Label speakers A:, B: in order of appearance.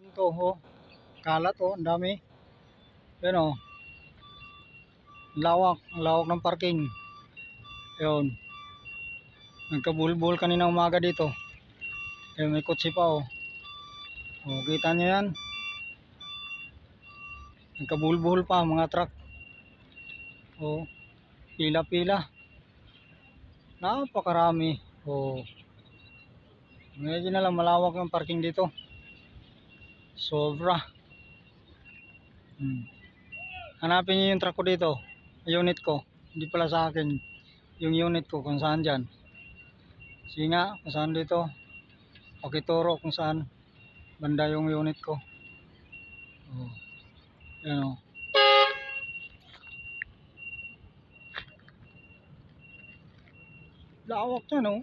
A: Ito, oh. Kalat, oh. Ang dami. Yan, oh. Lawak. Lawak ng parking. Yun. Nagkabulbul kanina umaga dito. Ayun, may kotse pa, oh. Oh, kita nyo yan. Nagkabulbul pa mga truck. Oh. Pila-pila. Napakarami. Oh. Medyo na lang malawak yung parking dito. Sobra. Hanapin niyo yung truck ko dito. Unit ko. Hindi pala sa akin. Yung unit ko kung saan dyan. Sige nga kung saan dito. Pakituro kung saan banda yung unit ko. Oh. Yan, oh. Lawak yan, oh.